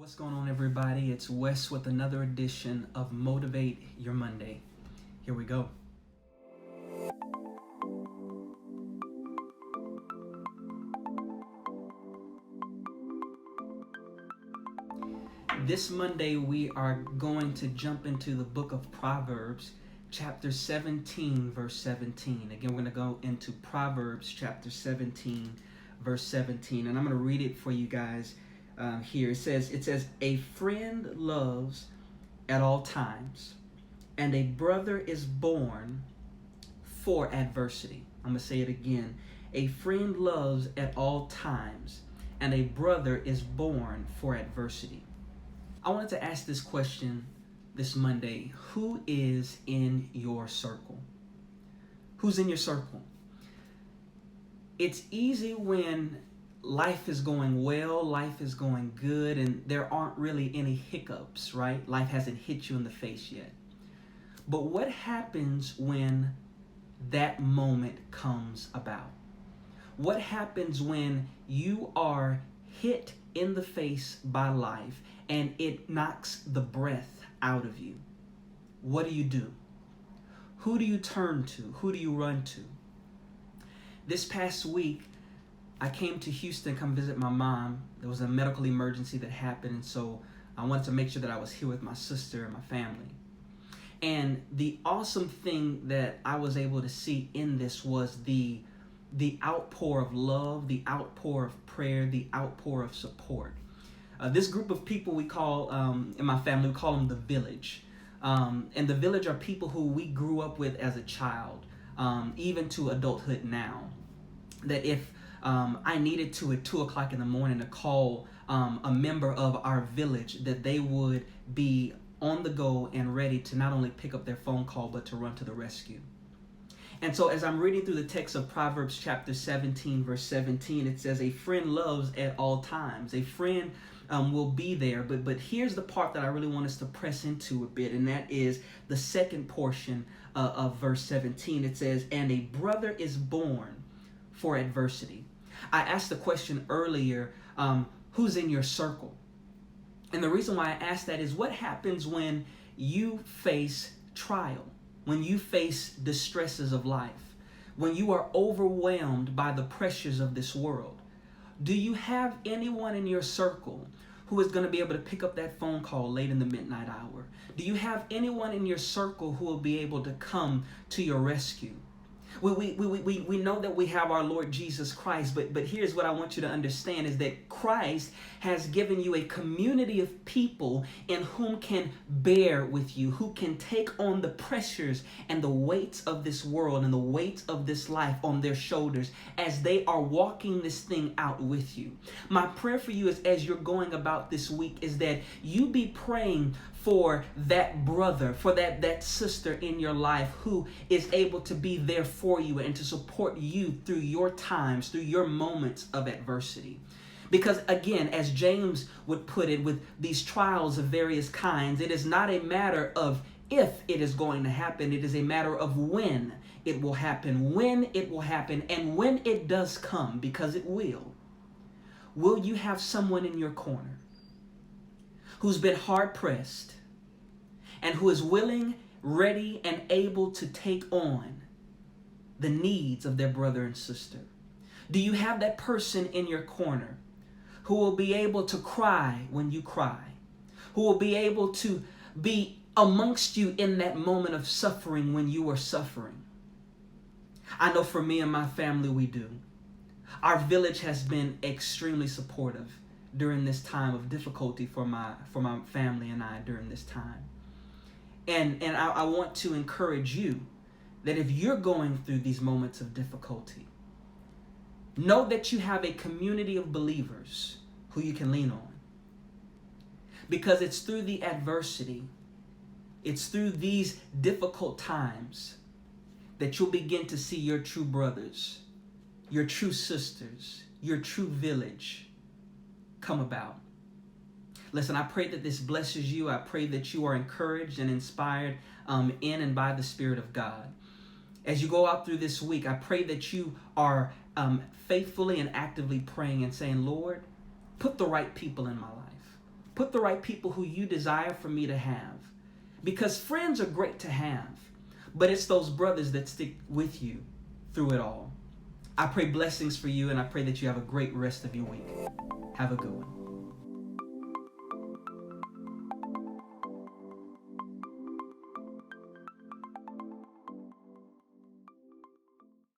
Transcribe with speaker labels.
Speaker 1: What's going on, everybody? It's Wes with another edition of Motivate Your Monday. Here we go. This Monday, we are going to jump into the book of Proverbs, chapter 17, verse 17. Again, we're going to go into Proverbs, chapter 17, verse 17. And I'm going to read it for you guys here. It says, a friend loves at all times, and a brother is born for adversity. I'm going to say it again. A friend loves at all times, and a brother is born for adversity. I wanted to ask this question this Monday. Who is in your circle? Who's in your circle? It's easy when life is going well, life is going good, and there aren't really any hiccups, right? Life hasn't hit you in the face yet. But what happens when that moment comes about? What happens when you are hit in the face by life and it knocks the breath out of you? What do? Who do you turn to? Who do you run to? This past week, I came to Houston to come visit my mom. There was a medical emergency that happened, and so I wanted to make sure that I was here with my sister and my family. And the awesome thing that I was able to see in this was the outpour of love, the outpour of prayer, the outpour of support. This group of people we call, in my family, we call them the village. And the village are people who we grew up with as a child, even to adulthood now. That if I needed to at 2 o'clock in the morning to call a member of our village, that they would be on the go and ready to not only pick up their phone call, but to run to the rescue. And so as I'm reading through the text of Proverbs chapter 17, verse 17, it says, a friend loves at all times. A friend will be there. But here's the part that I really want us to press into a bit, and that is the second portion of verse 17. It says, and a brother is born for adversity. I asked the question earlier, who's in your circle? And the reason why I asked that is, what happens when you face trial, when you face distresses of life, when you are overwhelmed by the pressures of this world? Do you have anyone in your circle who is going to be able to pick up that phone call late in the midnight hour? Do you have anyone in your circle who will be able to come to your rescue? We know that we have our Lord Jesus Christ, but here's what I want you to understand is that Christ has given you a community of people in whom can bear with you, who can take on the pressures and the weights of this world and the weights of this life on their shoulders as they are walking this thing out with you. My prayer for you is, as you're going about this week, is that you be praying for that brother, for that sister in your life who is able to be there for you and to support you through your times, through your moments of adversity. Because again, as James would put it, with these trials of various kinds, it is not a matter of if it is going to happen, it is a matter of when it will happen, and when it does come, because it will. Will you have someone in your corner who's been hard pressed and who is willing, ready, and able to take on the needs of their brother and sister? Do you have that person in your corner who will be able to cry when you cry, who will be able to be amongst you in that moment of suffering when you are suffering? I know for me and my family, we do. Our village has been extremely supportive during this time of difficulty for my family and I during this time. And I want to encourage you that if you're going through these moments of difficulty, know that you have a community of believers who you can lean on. Because it's through the adversity, it's through these difficult times that you'll begin to see your true brothers, your true sisters, your true village come about. Listen, I pray that this blesses you. I pray that you are encouraged and inspired in and by the Spirit of God. As you go out through this week, I pray that you are faithfully and actively praying and saying, Lord, put the right people in my life. Put the right people who you desire for me to have. Because friends are great to have, but it's those brothers that stick with you through it all. I pray blessings for you, and I pray that you have a great rest of your week. Have a good one.